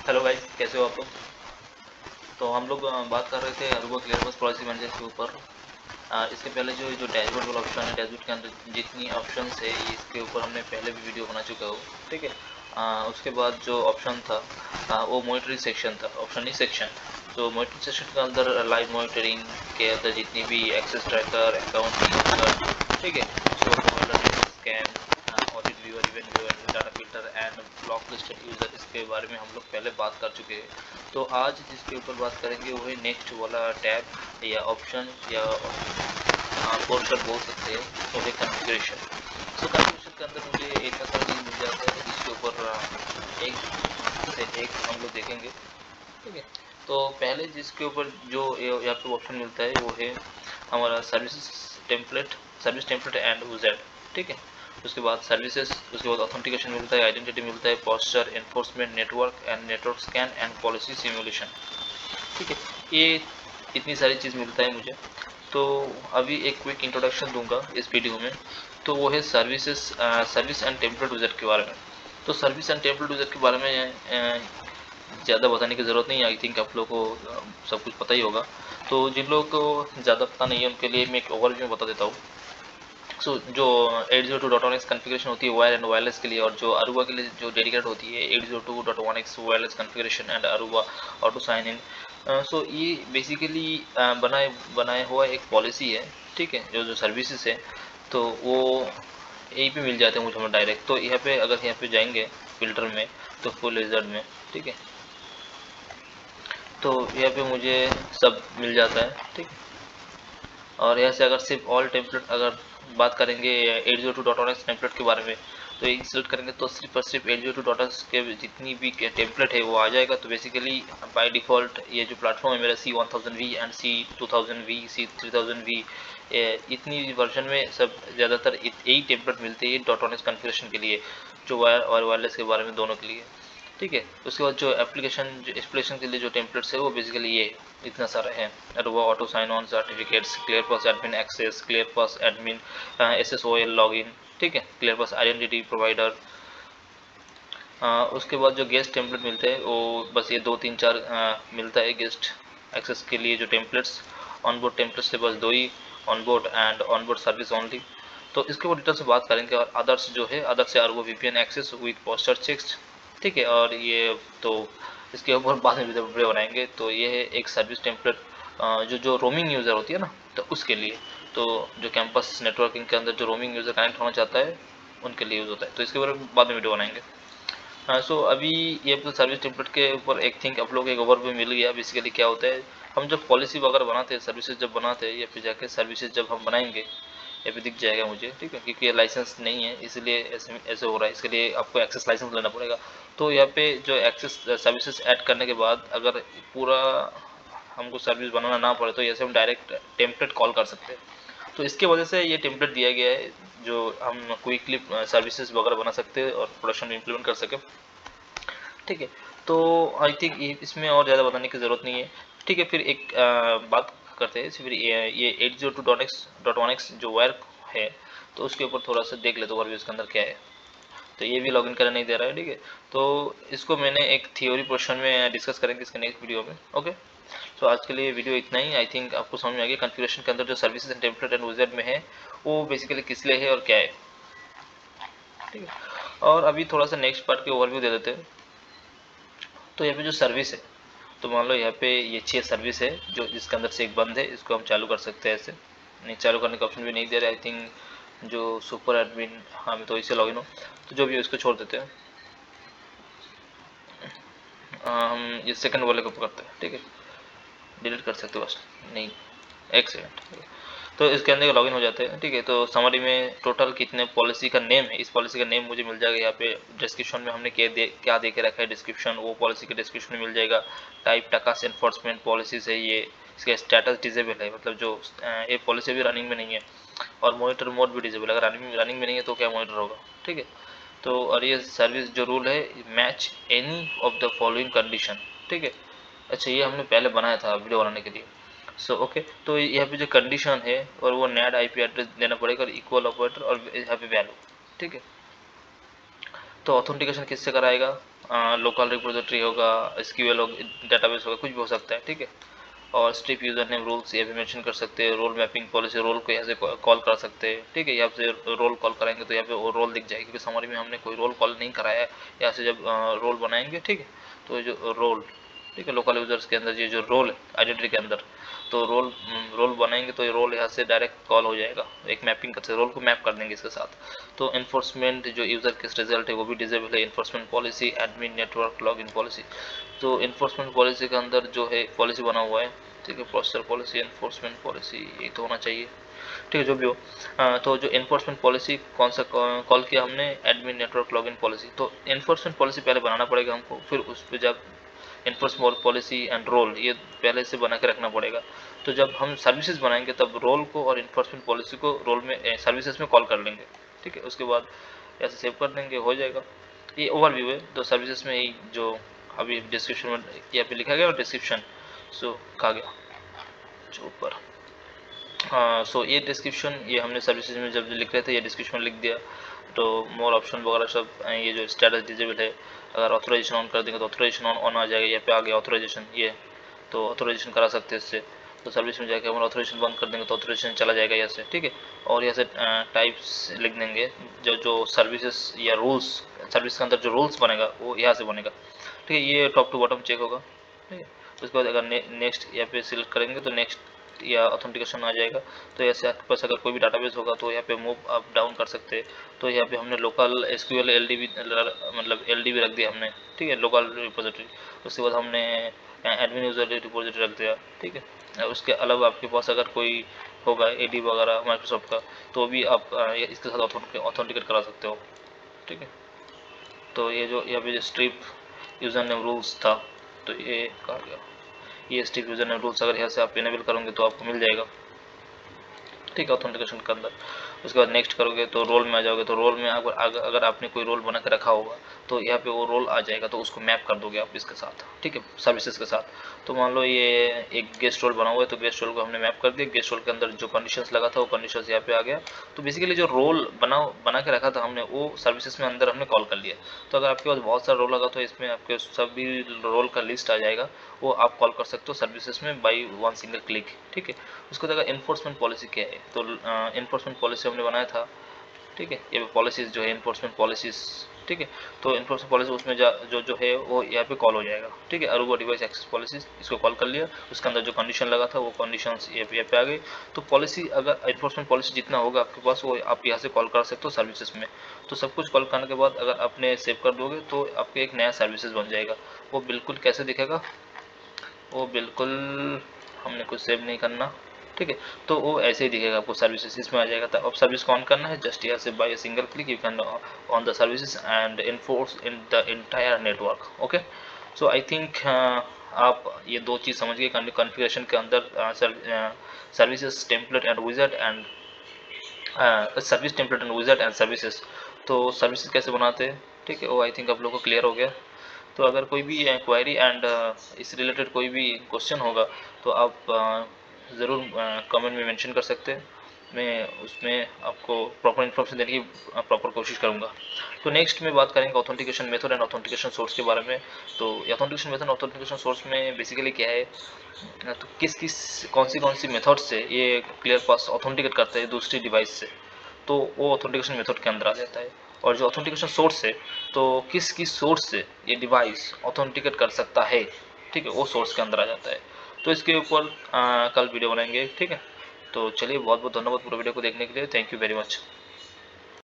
Hello guys, कैसे हो आप लोग। तो हम लोग बात कर रहे थे अरूबा क्लियरबस पॉलिसी मैनेजर के ऊपर। इसके पहले जो डैशबोर्ड वाला ऑप्शन है, डैशबोर्ड के अंदर जितनी ऑप्शंस है इसके ऊपर हमने पहले भी वीडियो बना चुका हो, ठीक है। उसके बाद जो ऑप्शन था वो मॉनिटरिंग सेक्शन था, ऑप्शन नहीं सेक्शन। तो मॉनिटरिंग सेक्शन के अंदर लाइव मॉनिटरिंग के अंदर जितनी भी एक्सेस ट्रैकर, अकाउंट, ठीक है, so scan, audit viewer, event viewer, data filter and block listed user, इसके बारे में हम लोग पहले बात कर चुके हैं। तो आज जिसके ऊपर बात करेंगे वो है नेक्स्ट वाला टैब या ऑप्शन या पोर्शन बोल सकते हैं, वो है कॉन्फ़िगरेशन। सो कॉन्फ़िगरेशन के अंदर मुझे इतना सारा चीज़ मिल जाता है जिसके ऊपर एक से एक हम लोग देखेंगे, ठीक है। तो पहले जिसके ऊपर जो यहाँ पे ऑप्शन मिलता है वो है हमारा सर्विस टेम्पलेट एंड यूजेड, ठीक है। उसके बाद सर्विसेज, उसके बाद ऑथेंटिकेशन मिलता है, आइडेंटिटी मिलता है, posture enforcement, network scan and policy simulation, ठीक है। ये इतनी सारी चीज़ मिलता है मुझे। तो अभी एक क्विक इंट्रोडक्शन दूंगा इस वीडियो में। तो वो है सर्विस एंड टेम्पलेट यूजर के बारे में। तो सर्विस एंड टेम्पलेट यूजर के बारे में ज़्यादा बताने की ज़रूरत नहीं है, आई थिंक आप लोगों को सब कुछ पता ही होगा। तो जिन लोगों को ज़्यादा पता नहीं है उनके लिए मैं एक ओवरव्यू में बता देता हूँ। सो जो 802.1x कॉन्फ़िगरेशन होती है वायर एंड वायरलेस के लिए, और जो अरूबा के लिए जो डेडिकेट होती है 802.1x wireless configuration and Aruba auto sign in. So ये बेसिकली बनाया हुआ एक पॉलिसी है, ठीक है। जो जो सर्विसेज है तो वो यहीं पे मिल जाते हैं मुझे डायरेक्ट। तो यहाँ पे अगर यहाँ पे जाएंगे फिल्टर में तो फुल रिजल्ट में, ठीक है, तो यहाँ पे मुझे सब मिल जाता है, ठीक। और यहाँ से अगर सिर्फ ऑल टेम्पलेट अगर बात करेंगे 802.1x टेम्पलेट के बारे में, तो एक सिलेक्ट करेंगे तो सिर्फ और सिर्फ 802.1x के जितनी भी टेम्पलेट है वो आ जाएगा। तो बेसिकली बाय डिफ़ॉल्ट ये जो प्लेटफॉर्म है मेरा C1000V एंड C2000V, C3000V, इतनी वर्जन में सब ज़्यादातर यही टेम्पलेट मिलते हैं .1x कॉन्फ़िगरेशन के लिए, जो वायर और वायरलेस के बारे में दोनों के लिए, ठीक है। उसके बाद जो एक्सप्लेनेशन के लिए जो टेम्पलेट्स है वो बेसिकली ये इतना सारा है। Aruba auto sign on certificates, clear pass admin access, clear pass admin SSOL login, ठीक है, क्लियर पास आइडेंटिटी प्रोवाइडर। उसके बाद जो गेस्ट टेम्पलेट मिलते हैं वो बस ये 2 3 4 मिलता है गेस्ट एक्सेस के लिए जो टेम्पलेट्स। ऑनबोर्ड टेम्पलेट्स से बस 2 ही, onboard and onboard service only. तो इसके ऊपर डिटेल से बात करेंगे। और अदर्स जो है, अदर्स से Aruba VPN access with posture checks, ठीक है। और ये तो इसके ऊपर बाद में वीडियो बनाएंगे। तो ये है एक सर्विस टेम्पलेट जो रोमिंग यूज़र होती है ना, तो उसके लिए। तो जो कैंपस नेटवर्किंग के अंदर जो रोमिंग यूज़र कनेक्ट होना चाहता है उनके लिए यूज़ होता है। तो इसके ऊपर बाद में वीडियो बनाएंगे। हाँ, सो अभी ये तो सर्विस टेम्पलेट के ऊपर एक थिंक आप लोग को एक ओवरव्यू मिल गया। बेसिकली क्या होता है, हम जब पॉलिसी वगैरह बनाते हैं, सर्विसेज जब बनाते हैं, या फिर जाके सर्विसेज जब हम बनाएंगे, ये भी दिख जाएगा मुझे, ठीक है, क्योंकि ये लाइसेंस नहीं है इसलिए ऐसे ऐसे हो रहा है। इसके लिए आपको एक्सेस लाइसेंस लेना पड़ेगा। तो यहाँ पे जो एक्सेस सर्विसेज ऐड करने के बाद अगर पूरा हमको सर्विस बनाना ना पड़े तो ऐसे हम डायरेक्ट टेम्पलेट कॉल कर सकते हैं। तो इसके वजह से ये टेम्पलेट दिया गया है जो हम क्विकली सर्विसेज वगैरह बना सकते हैं और प्रोडक्शन में इम्प्लीमेंट कर सकें, ठीक है। तो आई थिंक इसमें और ज़्यादा बताने की ज़रूरत नहीं है, ठीक है। फिर एक बात करते हैं फिर ये 802.1x जो वायर है, तो उसके ऊपर थोड़ा सा देख लेते ओवरव्यू इसके अंदर क्या है। तो ये भी लॉगिन करने नहीं दे रहा है, ठीक है। तो इसको मैंने एक थियोरी पोर्शन में डिस्कस करेंगे इसके नेक्स्ट वीडियो में, ओके। तो आज के लिए वीडियो इतना ही। आई थिंक आपको समझ में आ गया कॉन्फ़िगरेशन के अंदर जो services and template and user में है वो बेसिकली किस लिए है और क्या है, ठीक है। और अभी थोड़ा सा नेक्स्ट पार्ट के ओवरव्यू दे देते हैं। तो यहाँ पे जो सर्विस है, तो मान लो यहाँ पे ये 6 सर्विस है जो जिसके अंदर से एक बंद है, इसको हम चालू कर सकते हैं। ऐसे नहीं चालू करने का ऑप्शन भी नहीं दे रहा। आई थिंक जो सुपर एडमिन, हाँ मैं तो इसे लॉगिन हूँ, तो जो भी है इसको छोड़ देते हैं। हम ये सेकंड वाले को पकड़ते हैं, ठीक है, डिलीट कर सकते हो बस, नहीं एक सेकंड। तो इसके अंदर लॉगिन हो जाते हैं, ठीक है। तो समरी में टोटल कितने पॉलिसी का नेम है, इस पॉलिसी का नेम मुझे मिल जाएगा यहाँ पे। डिस्क्रिप्शन में हमने क्या दे के रखा है डिस्क्रिप्शन, वो पॉलिसी के डिस्क्रिप्शन में मिल जाएगा। टाइप टाकास एनफोर्समेंट पॉलिसीज है ये, इसका स्टेटस डिजेबल है, मतलब जो ये पॉलिसी भी रनिंग में नहीं है। और मॉनिटर मोड भी डिजेबल, अगर रनिंग में नहीं है तो क्या मॉनिटर होगा, ठीक है। तो और ये सर्विस जो रूल है, match any of the following condition, ठीक है। अच्छा, ये हमने पहले बनाया था वीडियो बनाने के लिए। सो ओके, तो यहाँ पे जो कंडीशन है और वो नैड IP एड्रेस देना पड़ेगा और इक्वल ऑपरेटर और यहाँ पे वैल्यू, ठीक है। तो ऑथेंटिकेशन किससे कराएगा, लोकल रिपोजिटरी होगा, एसक्यूएल डेटाबेस होगा, कुछ भी हो सकता है, ठीक है। और स्ट्रिप यूजर नेम रूल्स ये भी मेंशन कर सकते हैं, रोल मैपिंग पॉलिसी, रोल को यहाँ से कॉल कर सकते हैं, ठीक है। यहाँ से रोल कॉल कराएंगे तो यहाँ पे वो रोल दिख जाएगी, क्योंकि समरी में हमने कोई रोल कॉल नहीं कराया है। यहाँ से जब रोल बनाएंगे, ठीक है, तो जो रोल, ठीक है, लोकल यूजर्स के अंदर ये जो रोल है आइडेंटिटी के अंदर, तो रोल बनाएंगे तो ये रोल यहाँ से डायरेक्ट कॉल हो जाएगा, एक मैपिंग करते रोल को मैप कर देंगे इसके साथ। तो इन्फोर्समेंट जो यूज़र के रिजल्ट है वो भी डिजेबल है। Enforcement policy, admin network login policy, तो इन्फोर्समेंट पॉलिसी के अंदर जो है पॉलिसी बना हुआ है, ठीक है, प्रोसेसर पॉलिसी, इन्फोर्समेंट पॉलिसी, ये तो होना चाहिए, ठीक है, जो भी हो। तो जो इन्फोर्समेंट पॉलिसी कौन सा कॉल किया हमने, एडमिन नेटवर्क लॉगिन पॉलिसी। तो इन्फोर्समेंट पॉलिसी पहले बनाना पड़ेगा हमको, फिर उस पर जब इन्फोर्समेंट पॉलिसी एंड रोल ये पहले से बना के रखना पड़ेगा। तो जब हम सर्विसेज बनाएंगे तब रोल को और इन्फोर्समेंट पॉलिसी को रोल में सर्विसेज में कॉल कर लेंगे, ठीक है। उसके बाद ऐसे सेव कर देंगे, हो जाएगा। ये ओवरव्यू है। तो सर्विसेज में ही जो अभी डिस्क्रिप्शन में यहाँ पे लिखा गया, डिस्क्रिप्शन सो कहा गया जो ऊपर, हाँ, सो ये डिस्क्रिप्शन ये हमने सर्विसेज में जब लिख रहे थे ये डिस्क्रिप्शन लिख दिया। तो मोर ऑप्शन वगैरह सब, ये जो स्टेटस डिजेबल है, अगर ऑथराइजेशन ऑन कर देंगे तो ऑथराइजेशन ऑन आ जाएगा, यहाँ पे आ गया ऑथराइजेशन, ये तो ऑथराइजेशन करा सकते हैं इससे। तो सर्विस में जाके हम ऑथराइजेशन बंद कर देंगे तो ऑथराइजेशन चला जाएगा यहाँ से, ठीक है। और यहाँ से टाइप्स लिख देंगे, जो जो सर्विसेज या रूल्स, सर्विस के अंदर जो रूल्स बनेगा वो यहाँ से बनेगा, ठीक है। ये टॉप टू बॉटम चेक होगा, ठीक है। उसके बाद अगर नेक्स्ट यहाँ पे सिलेक्ट करेंगे तो नेक्स्ट या ऑथेंटिकेशन आ जाएगा। तो ऐसे आपके पास अगर कोई भी डाटाबेस होगा तो यहाँ पे मूव अप डाउन कर सकते हैं। तो यहाँ पे हमने लोकल एसक्यूएल एलडीबी मतलब एलडीबी रख दिया हमने, ठीक है, लोकल रिपोजिटरी। उसके बाद हमने एडमिन यूजर रिपोजिटरी रख दिया, ठीक है। उसके अलावा आपके पास अगर कोई होगा एडी वगैरह माइक्रोसॉफ्ट का, तो भी आप इसके साथ ऑथेंटिकेट करा सकते हो, ठीक है। तो ये जो यहाँ पे स्ट्रिप यूजर नेम रूल्स था, तो ये कहा गया, ये स्ट्रिप यूजर नेम रूल्स अगर यहाँ से आप इनेबल करोगे तो आपको मिल जाएगा, ठीक है, ऑथेंटिकेशन के अंदर। उसके बाद नेक्स्ट करोगे तो रोल में आ जाओगे। तो रोल में अगर आपने कोई रोल बना के रखा होगा तो यहाँ पे वो रोल आ जाएगा, तो उसको मैप कर दोगे आप इसके साथ, ठीक है, सर्विसेज के साथ। तो मान लो ये एक गेस्ट रोल बना हुआ है, तो गेस्ट रोल को हमने मैप कर दिया, गेस्ट रोल के अंदर जो कंडीशंस लगा था वो कंडीशंस यहाँ पे आ गया। तो बेसिकली जो रोल बना के रखा था हमने वो सर्विसेज में अंदर हमने कॉल कर लिया। तो अगर आपके पास बहुत सारा रोल लगा तो इसमें आपके सभी रोल का लिस्ट आ जाएगा, वो आप कॉल कर सकते हो सर्विसेज में बाई वन सिंगल क्लिक, ठीक है। उसको जगह इन्फोर्समेंट पॉलिसी क्या है, तो इन्फोर्समेंट पॉलिसी हमने बनाया था, ठीक है। ये पॉलिसीज जो है इन्फोर्समेंट पॉलिसीज, ठीक है। तो इन्फोर्समेंट पॉलिसी उसमें जो है वो यहाँ पे कॉल हो जाएगा, ठीक है। अरूबा डिवाइस एक्सेस पॉलिसीज, इसको कॉल कर लिया, उसके अंदर जो कंडीशन लगा था वो कंडीशंस यहाँ पे आ गई। तो पॉलिसी अगर इन्फोर्समेंट पॉलिसी जितना होगा आपके पास वो आप यहाँ से कॉल कर सकते हो सर्विसेज में। तो सब कुछ कॉल करने के बाद अगर आपने सेव कर दोगे तो आपके एक नया सर्विसेज बन जाएगा। वो बिल्कुल कैसे दिखेगा, वो बिल्कुल हमने कुछ सेव नहीं करना, ठीक है। तो वो ऐसे ही दिखेगा आपको, सर्विसेज इसमें आ जाएगा। तो अब सर्विस को ऑन करना है, जस्ट यहाँ से by single click you can on the services and enforce in the entire network, okay. So I think आप ये दो चीज़ समझ गए कॉन्फ़िगरेशन के अंदर, services template and wizard and service template and wizard and services. तो सर्विसेज कैसे बनाते हैं, ठीक है, वो आई थिंक आप लोगों को क्लियर हो गया। तो अगर कोई भी क्वायरी एंड इस रिलेटेड कोई भी क्वेश्चन होगा तो आप ज़रूर कमेंट में मेंशन कर सकते हैं। मैं उसमें आपको प्रॉपर इन्फॉर्मेशन देने की प्रॉपर कोशिश करूँगा। तो नेक्स्ट में बात करेंगे authentication method and authentication source के बारे में। तो ऑथेंटिकेशन मेथड ऑथेंटिकेशन सोर्स में बेसिकली क्या है, तो कौन सी मेथड से ये क्लियर पास ऑथेंटिकेट करता है दूसरी डिवाइस से, तो वो ऑथेंटिकेशन मेथड के अंदर आ जाता है। और जो ऑथेंटिकेशन सोर्स है, तो किस सोर्स से ये डिवाइस ऑथेंटिकेट कर सकता है, ठीक है, वो सोर्स के अंदर आ जाता है। तो इसके ऊपर कल वीडियो बनाएंगे, ठीक है। तो चलिए, बहुत बहुत धन्यवाद पूरे वीडियो को देखने के लिए, थैंक यू वेरी मच।